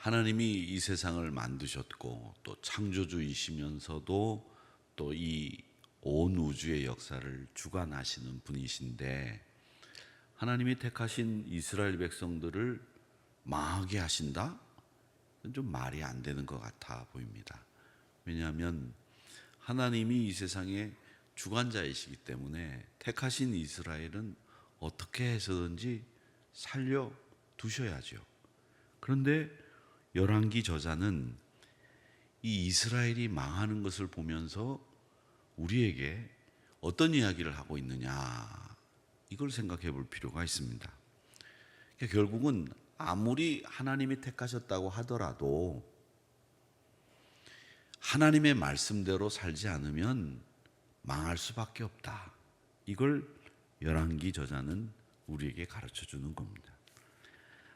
하나님이 이 세상을 만드셨고 또 창조주이시면서도 또 이 온 우주의 역사를 주관하시는 분이신데, 하나님이 택하신 이스라엘 백성들을 망하게 하신다? 좀 말이 안 되는 것 같아 보입니다. 왜냐하면 하나님이 이 세상의 주관자이시기 때문에 택하신 이스라엘은 어떻게 해서든지 살려 두셔야죠. 그런데 열왕기 저자는 이 이스라엘이 망하는 것을 보면서 우리에게 어떤 이야기를 하고 있느냐, 이걸 생각해 볼 필요가 있습니다. 그러니까 결국은 아무리 하나님이 택하셨다고 하더라도 하나님의 말씀대로 살지 않으면 망할 수밖에 없다. 이걸 열왕기 저자는 우리에게 가르쳐 주는 겁니다.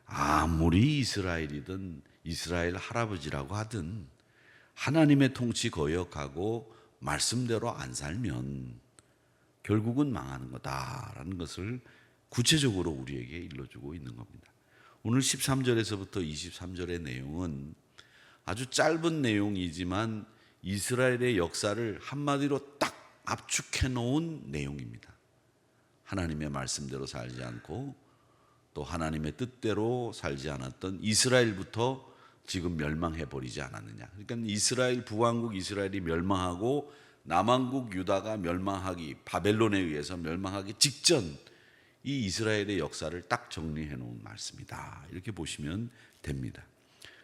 아무리 이스라엘이든 이스라엘 할아버지라고 하든 하나님의 통치 거역하고 말씀대로 안 살면 결국은 망하는 거다라는 것을 구체적으로 우리에게 일러주고 있는 겁니다. 오늘 13절에서부터 23절의 내용은 아주 짧은 내용이지만 이스라엘의 역사를 한마디로 딱 압축해 놓은 내용입니다. 하나님의 말씀대로 살지 않고 또 하나님의 뜻대로 살지 않았던 이스라엘부터 지금 멸망해버리지 않았느냐. 그러니까 이스라엘, 북왕국 이스라엘이 멸망하고 남왕국 유다가 멸망하기, 바벨론에 의해서 멸망하기 직전 이 이스라엘의 역사를 딱 정리해 놓은 말씀이다, 이렇게 보시면 됩니다.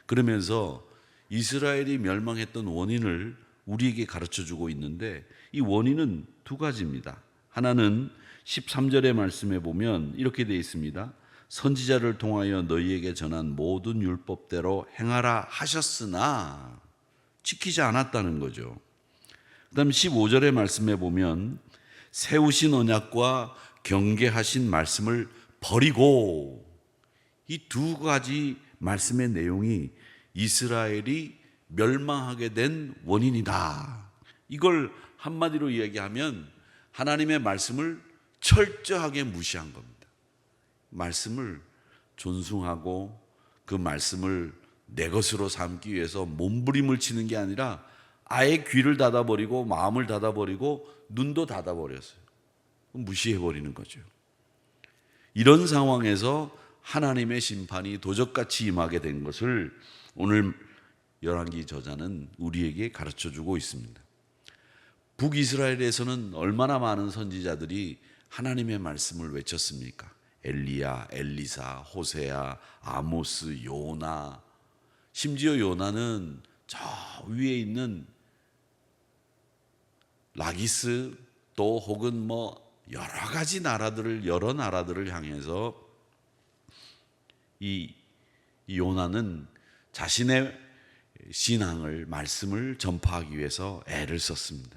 그러면서 이스라엘이 멸망했던 원인을 우리에게 가르쳐 주고 있는데, 이 원인은 두 가지입니다. 하나는 13절의 말씀에 보면 이렇게 되어 있습니다. 선지자를 통하여 너희에게 전한 모든 율법대로 행하라 하셨으나 지키지 않았다는 거죠. 그 다음 15절의 말씀에 보면 세우신 언약과 경계하신 말씀을 버리고, 이 두 가지 말씀의 내용이 이스라엘이 멸망하게 된 원인이다. 이걸 한마디로 이야기하면 하나님의 말씀을 철저하게 무시한 겁니다. 말씀을 존중하고 그 말씀을 내 것으로 삼기 위해서 몸부림을 치는 게 아니라 아예 귀를 닫아버리고 마음을 닫아버리고 눈도 닫아버렸어요. 무시해버리는 거죠. 이런 상황에서 하나님의 심판이 도적같이 임하게 된 것을 오늘 열왕기 저자는 우리에게 가르쳐주고 있습니다. 북이스라엘에서는 얼마나 많은 선지자들이 하나님의 말씀을 외쳤습니까? 엘리야, 엘리사, 호세아, 아모스, 요나, 심지어 요나는 저 위에 있는 라기스 또 혹은 여러 가지 나라들을, 여러 나라들을 향해서 이 요나는 자신의 신앙을, 말씀을 전파하기 위해서 애를 썼습니다.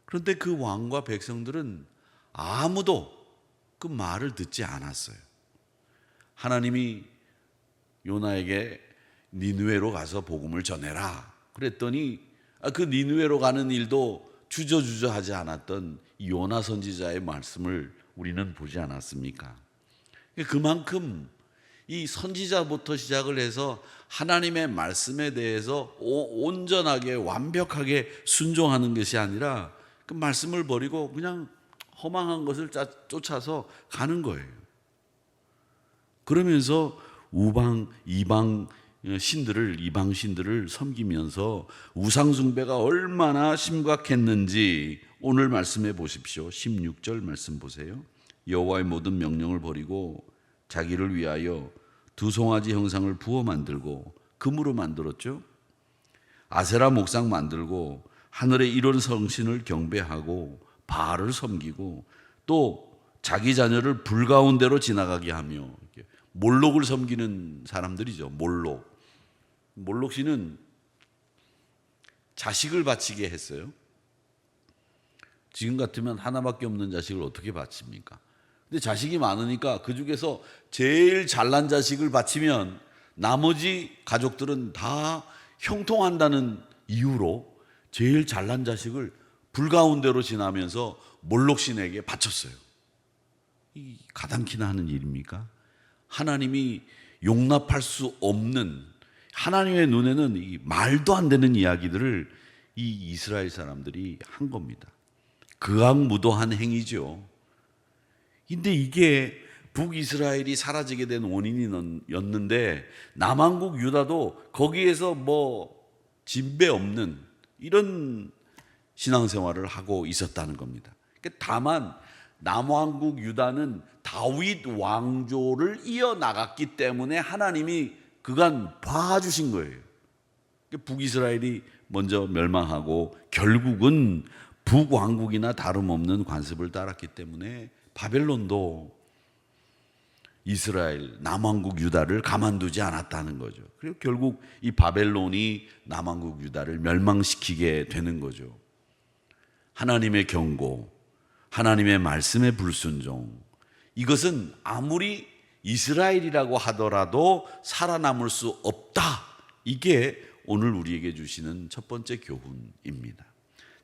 그런데 그 왕과 백성들은 아무도 그 말을 듣지 않았어요. 하나님이 요나에게 니느웨로 가서 복음을 전해라 그랬더니 그 니느웨로 가는 일도 주저주저하지 않았던 요나 선지자의 말씀을 우리는 보지 않았습니까? 그만큼 이 선지자부터 시작을 해서 하나님의 말씀에 대해서 온전하게 완벽하게 순종하는 것이 아니라 그 말씀을 버리고 그냥 허망한 것을 쫓아서 가는 거예요. 그러면서 이방 신들을 섬기면서 우상 숭배가 얼마나 심각했는지 오늘 말씀해 보십시오. 16절 말씀 보세요. 여호와의 모든 명령을 버리고 자기를 위하여 두 송아지 형상을 부어 만들고, 금으로 만들었죠. 아세라 목상 만들고 하늘의 이런 성신을 경배하고 바알을 섬기고 또 자기 자녀를 불 가운데로 지나가게 하며, 몰록을 섬기는 사람들이죠. 몰록 씨는 자식을 바치게 했어요. 지금 같으면 하나밖에 없는 자식을 어떻게 바칩니까? 근데 자식이 많으니까 그 중에서 제일 잘난 자식을 바치면 나머지 가족들은 다 형통한다는 이유로 제일 잘난 자식을 불 가운데로 지나면서 몰록신에게 바쳤어요. 이 가당키나 하는 일입니까? 하나님이 용납할 수 없는 하나님의 눈에는 이 말도 안 되는 이야기들을 이 이스라엘 사람들이 한 겁니다. 극악무도한 행위죠. 근데 이게 북이스라엘이 사라지게 된 원인이었는데 남한국 유다도 거기에서 뭐 진배 없는 이런 신앙생활을 하고 있었다는 겁니다. 다만 남왕국 유다는 다윗 왕조를 이어나갔기 때문에 하나님이 그간 봐주신 거예요. 북이스라엘이 먼저 멸망하고 결국은 북왕국이나 다름없는 관습을 따랐기 때문에 바벨론도 이스라엘 남왕국 유다를 가만두지 않았다는 거죠. 그리고 결국 이 바벨론이 남왕국 유다를 멸망시키게 되는 거죠. 하나님의 경고, 하나님의 말씀의 불순종, 이것은 아무리 이스라엘이라고 하더라도 살아남을 수 없다. 이게 오늘 우리에게 주시는 첫 번째 교훈입니다.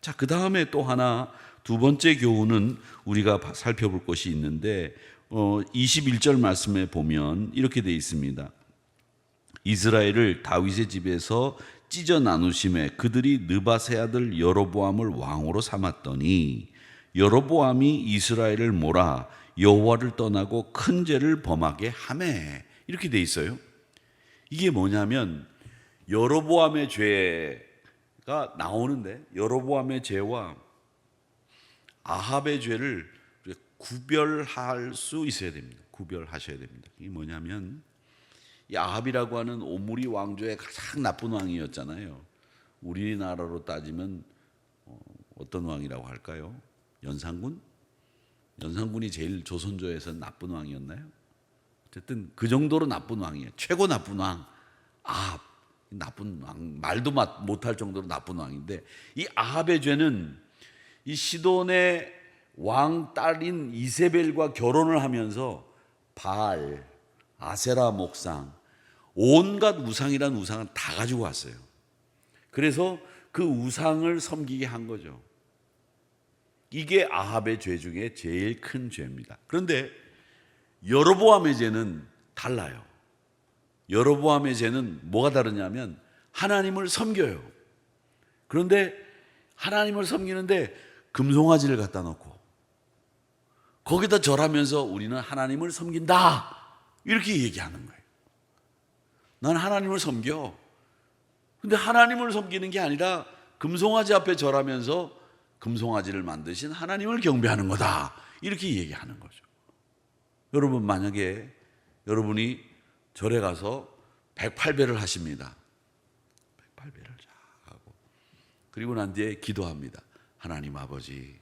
자, 그 다음에 또 하나 두 번째 교훈은 우리가 살펴볼 것이 있는데 21절 말씀에 보면 이렇게 되어 있습니다. 이스라엘을 다윗의 집에서 찢어 나누심에 그들이 느바세 아들 여로보암을 왕으로 삼았더니 여로보암이 이스라엘을 몰아 여호와를 떠나고 큰 죄를 범하게 하매. 이렇게 돼 있어요. 이게 뭐냐면 여로보암의 죄가 나오는데 여로보암의 죄와 아합의 죄를 구별할 수 있어야 됩니다. 구별하셔야 됩니다. 이게 뭐냐면 이 아합이라고 하는 오므리 왕조의 가장 나쁜 왕이었잖아요. 우리나라로 따지면 어떤 왕이라고 할까요? 연산군? 연산군이 제일 조선조에서는 나쁜 왕이었나요? 어쨌든 그 정도로 나쁜 왕이에요. 최고 나쁜 왕 아합. 나쁜 왕, 말도 못할 정도로 나쁜 왕인데 이 아합의 죄는 이 시돈의 왕 딸인 이세벨과 결혼을 하면서 바알, 아세라 목상, 온갖 우상이란 우상을 다 가지고 왔어요. 그래서 그 우상을 섬기게 한 거죠. 이게 아합의 죄 중에 제일 큰 죄입니다. 그런데 여로보암의 죄는 달라요. 여로보암의 죄는 뭐가 다르냐면 하나님을 섬겨요. 그런데 하나님을 섬기는데 금송아지를 갖다 놓고 거기다 절하면서 우리는 하나님을 섬긴다 이렇게 얘기하는 거예요. 난 하나님을 섬겨. 근데 하나님을 섬기는 게 아니라 금송아지 앞에 절하면서 금송아지를 만드신 하나님을 경배하는 거다 이렇게 얘기하는 거죠. 여러분 만약에 여러분이 절에 가서 108배를 하십니다. 108배를 하고 그리고 난 뒤에 기도합니다. 하나님 아버지,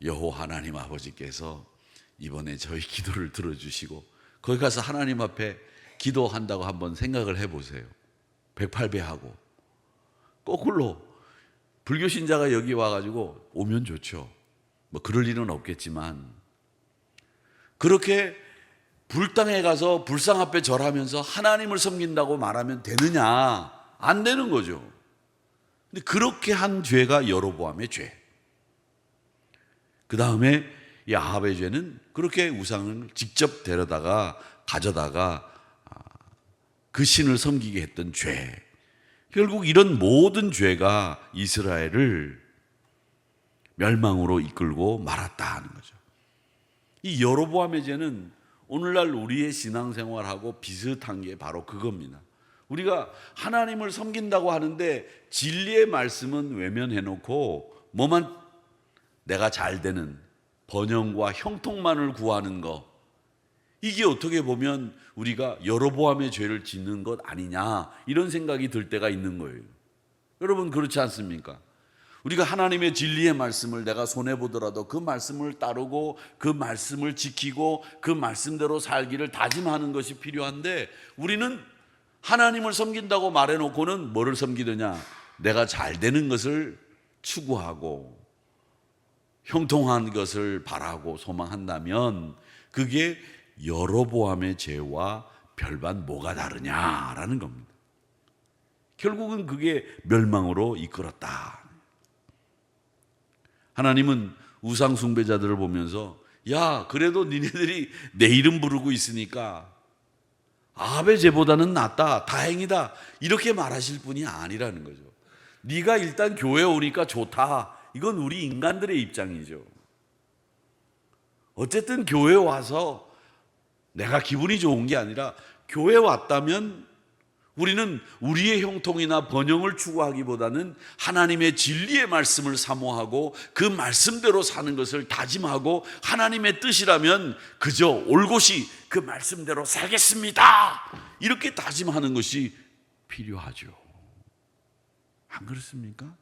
여호와 하나님 아버지께서 이번에 저희 기도를 들어주시고 거기 가서 하나님 앞에 기도한다고 한번 생각을 해보세요. 108배 하고 거꾸로 불교 신자가 여기 와가지고 오면 좋죠. 뭐 그럴 일은 없겠지만 그렇게 불당에 가서 불상 앞에 절하면서 하나님을 섬긴다고 말하면 되느냐? 안 되는 거죠. 근데 그렇게 한 죄가 여로보암의 죄. 그 다음에 이 아합의 죄는 그렇게 우상을 직접 가져다가 그 신을 섬기게 했던 죄. 결국 이런 모든 죄가 이스라엘을 멸망으로 이끌고 말았다 하는 거죠. 이 여로보암의 죄는 오늘날 우리의 신앙생활하고 비슷한 게 바로 그겁니다. 우리가 하나님을 섬긴다고 하는데 진리의 말씀은 외면해놓고 뭐만 내가 잘 되는 번영과 형통만을 구하는 거, 이게 어떻게 보면 우리가 여로보암의 죄를 짓는 것 아니냐 이런 생각이 들 때가 있는 거예요. 여러분 그렇지 않습니까? 우리가 하나님의 진리의 말씀을 내가 손해보더라도 그 말씀을 따르고 그 말씀을 지키고 그 말씀대로 살기를 다짐하는 것이 필요한데 우리는 하나님을 섬긴다고 말해놓고는 뭐를 섬기느냐? 내가 잘 되는 것을 추구하고 형통한 것을 바라고 소망한다면 그게 여로보암의 죄와 별반 뭐가 다르냐라는 겁니다. 결국은 그게 멸망으로 이끌었다. 하나님은 우상 숭배자들을 보면서 야 그래도 니네들이 내 이름 부르고 있으니까 아합의 죄보다는 낫다, 다행이다 이렇게 말하실 분이 아니라는 거죠. 네가 일단 교회에 오니까 좋다. 이건 우리 인간들의 입장이죠. 어쨌든 교회에 와서 내가 기분이 좋은 게 아니라 교회에 왔다면 우리는 우리의 형통이나 번영을 추구하기보다는 하나님의 진리의 말씀을 사모하고 그 말씀대로 사는 것을 다짐하고 하나님의 뜻이라면 그저 올곧이 그 말씀대로 살겠습니다 이렇게 다짐하는 것이 필요하죠. 안 그렇습니까?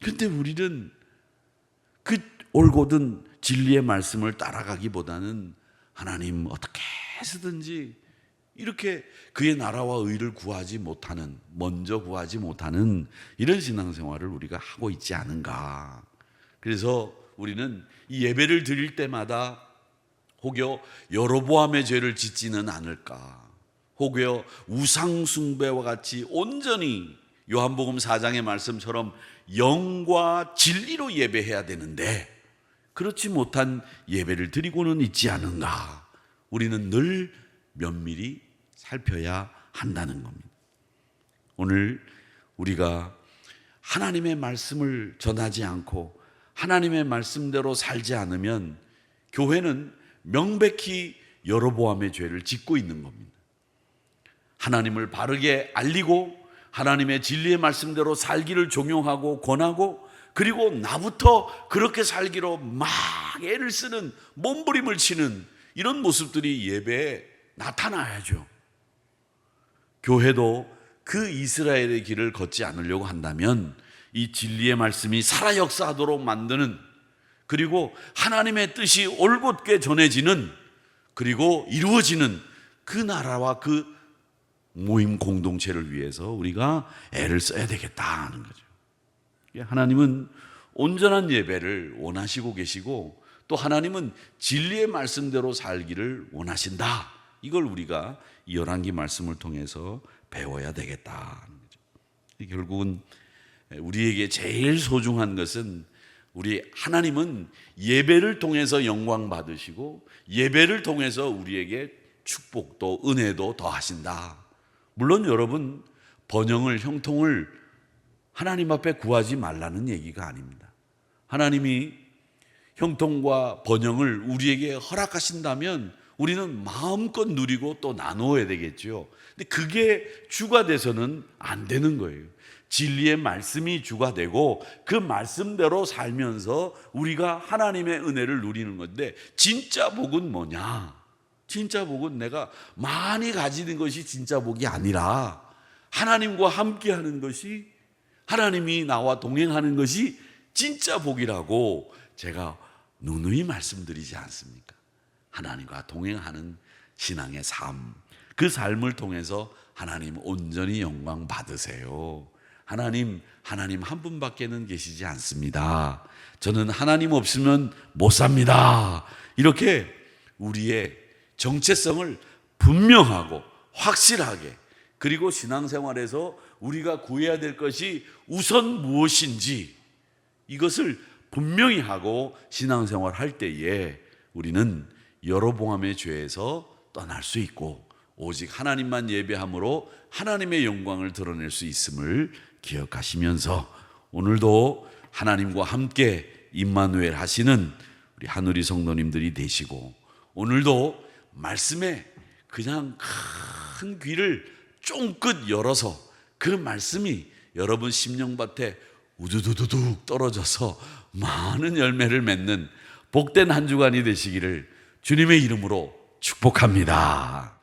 그런데 우리는 그 올곧은 진리의 말씀을 따라가기보다는 하나님 어떻게 해서든지 이렇게 그의 나라와 의를 구하지 못하는, 먼저 구하지 못하는 이런 신앙생활을 우리가 하고 있지 않은가. 그래서 우리는 이 예배를 드릴 때마다 혹여 여로보암의 죄를 짓지는 않을까, 혹여 우상숭배와 같이 온전히 요한복음 4장의 말씀처럼 영과 진리로 예배해야 되는데 그렇지 못한 예배를 드리고는 있지 않은가. 우리는 늘 면밀히 살펴야 한다는 겁니다. 오늘 우리가 하나님의 말씀을 전하지 않고 하나님의 말씀대로 살지 않으면 교회는 명백히 여로보암의 죄를 짓고 있는 겁니다. 하나님을 바르게 알리고 하나님의 진리의 말씀대로 살기를 종용하고 권하고 그리고 나부터 그렇게 살기로 막 애를 쓰는, 몸부림을 치는 이런 모습들이 예배에 나타나야죠. 교회도 그 이스라엘의 길을 걷지 않으려고 한다면 이 진리의 말씀이 살아 역사하도록 만드는, 그리고 하나님의 뜻이 올곧게 전해지는, 그리고 이루어지는 그 나라와 그 모임 공동체를 위해서 우리가 애를 써야 되겠다는 거죠. 하나님은 온전한 예배를 원하시고 계시고 또 하나님은 진리의 말씀대로 살기를 원하신다. 이걸 우리가 이 열왕기 말씀을 통해서 배워야 되겠다는 거죠. 결국은 우리에게 제일 소중한 것은 우리 하나님은 예배를 통해서 영광 받으시고 예배를 통해서 우리에게 축복도 은혜도 더하신다. 물론 여러분, 번영을, 형통을 하나님 앞에 구하지 말라는 얘기가 아닙니다. 하나님이 형통과 번영을 우리에게 허락하신다면 우리는 마음껏 누리고 또 나누어야 되겠죠. 근데 그게 주가 돼서는 안 되는 거예요. 진리의 말씀이 주가 되고 그 말씀대로 살면서 우리가 하나님의 은혜를 누리는 건데, 진짜 복은 뭐냐? 진짜 복은 내가 많이 가지는 것이 진짜 복이 아니라 하나님과 함께하는 것이, 하나님이 나와 동행하는 것이 진짜 복이라고 제가 누누이 말씀드리지 않습니까? 하나님과 동행하는 신앙의 삶, 그 삶을 통해서 하나님 온전히 영광 받으세요. 하나님 한 분밖에는 계시지 않습니다. 저는 하나님 없으면 못 삽니다. 이렇게 우리의 정체성을 분명하고 확실하게, 그리고 신앙생활에서 우리가 구해야 될 것이 우선 무엇인지 이것을 분명히 하고 신앙생활 할 때에 우리는 여로보암의 죄에서 떠날 수 있고 오직 하나님만 예배함으로 하나님의 영광을 드러낼 수 있음을 기억하시면서 오늘도 하나님과 함께 임마누엘 하시는 우리 한우리 성도님들이 되시고, 오늘도 말씀에 그냥 큰 귀를 쫑긋 열어서 그 말씀이 여러분 심령밭에 우두두두둑 떨어져서 많은 열매를 맺는 복된 한 주간이 되시기를 주님의 이름으로 축복합니다.